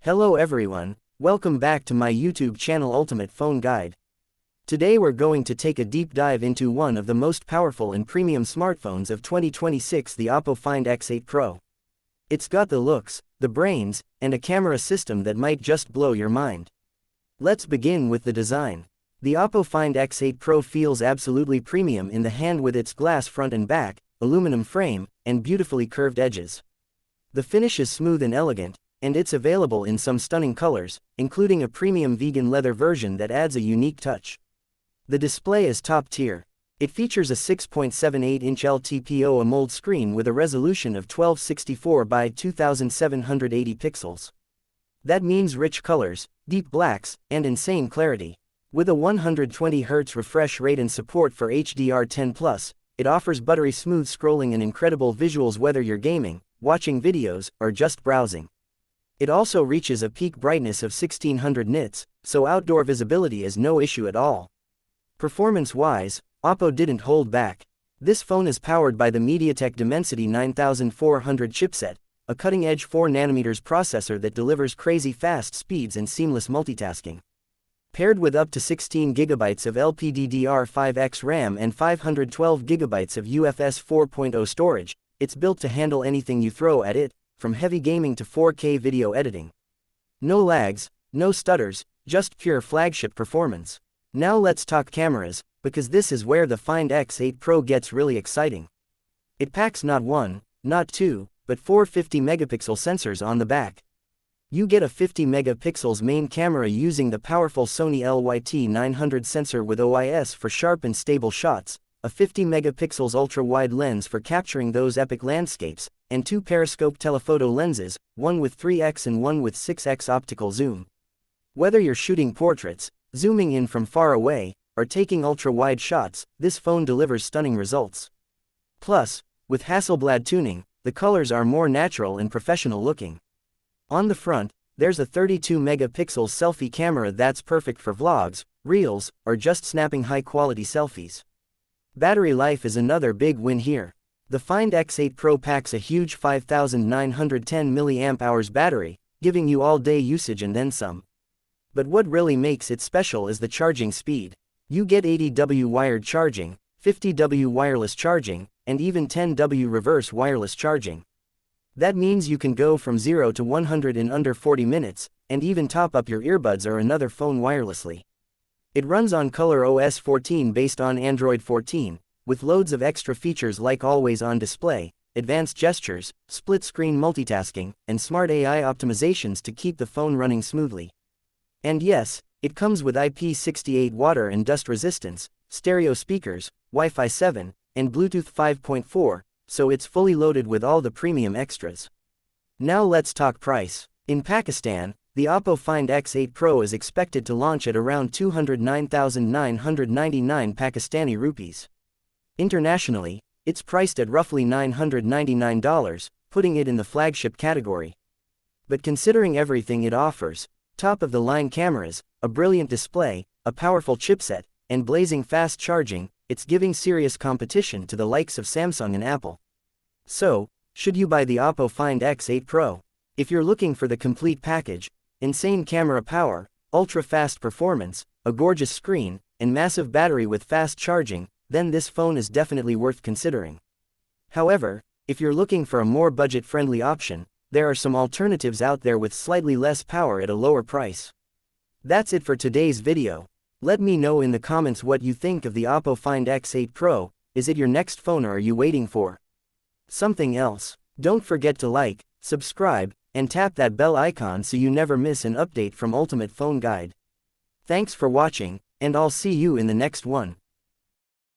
Hello everyone, welcome back to my YouTube channel Ultimate Phone Guide. Today we're going to take a deep dive into one of the most powerful and premium smartphones of 2026, the Oppo Find X8 Pro. It's got the looks, the brains, and a camera system that might just blow your mind. Let's begin with the design. The Oppo Find X8 Pro feels absolutely premium in the hand with its glass front and back, aluminum frame, and beautifully curved edges. The finish is smooth and elegant, and it's available in some stunning colors, including a premium vegan leather version that adds a unique touch. The display is top tier. It features a 6.78-inch LTPO AMOLED screen with a resolution of 1264 by 2780 pixels. That means rich colors, deep blacks, and insane clarity. With a 120Hz refresh rate and support for HDR10+, it offers buttery smooth scrolling and incredible visuals whether you're gaming, watching videos, or just browsing. It also reaches a peak brightness of 1600 nits, so outdoor visibility is no issue at all. Performance-wise, Oppo didn't hold back. This phone is powered by the MediaTek Dimensity 9400 chipset, a cutting-edge 4nm processor that delivers crazy fast speeds and seamless multitasking. Paired with up to 16GB of LPDDR5X RAM and 512GB of UFS 4.0 storage, it's built to handle anything you throw at it, from heavy gaming to 4K video editing. No lags, no stutters, just pure flagship performance. Now let's talk cameras, because this is where the Find X8 Pro gets really exciting. It packs not one, not two, but four 50-megapixel sensors on the back. You get a 50-megapixels main camera using the powerful Sony LYT-900 sensor with OIS for sharp and stable shots, a 50-megapixels ultra-wide lens for capturing those epic landscapes, and two periscope telephoto lenses, one with 3x and one with 6x optical zoom. Whether you're shooting portraits, zooming in from far away, or taking ultra-wide shots, this phone delivers stunning results. Plus, with Hasselblad tuning, the colors are more natural and professional looking. On the front, there's a 32-megapixel selfie camera that's perfect for vlogs, reels, or just snapping high-quality selfies. Battery life is another big win here. The Find X8 Pro packs a huge 5910 mAh battery, giving you all-day usage and then some. But what really makes it special is the charging speed. You get 80W wired charging, 50W wireless charging, and even 10W reverse wireless charging. That means you can go from 0 to 100 in under 40 minutes, and even top up your earbuds or another phone wirelessly. It runs on Color OS 14 based on Android 14, with loads of extra features like always-on display, advanced gestures, split-screen multitasking, and smart AI optimizations to keep the phone running smoothly. And yes, it comes with IP68 water and dust resistance, stereo speakers, Wi-Fi 7, and Bluetooth 5.4, so it's fully loaded with all the premium extras. Now let's talk price. In Pakistan, the Oppo Find X8 Pro is expected to launch at around 209,999 Pakistani rupees. Internationally, it's priced at roughly $999, putting it in the flagship category. But considering everything it offers, top-of-the-line cameras, a brilliant display, a powerful chipset, and blazing fast charging, it's giving serious competition to the likes of Samsung and Apple. So, should you buy the Oppo Find X8 Pro? If you're looking for the complete package, insane camera power, ultra-fast performance, a gorgeous screen, and massive battery with fast charging, then this phone is definitely worth considering. However, if you're looking for a more budget-friendly option, there are some alternatives out there with slightly less power at a lower price. That's it for today's video. Let me know in the comments what you think of the Oppo Find X8 Pro. Is it your next phone, or are you waiting for something else? Don't forget to like, subscribe, and tap that bell icon so you never miss an update from Ultimate Phone Guide. Thanks for watching, and I'll see you in the next one.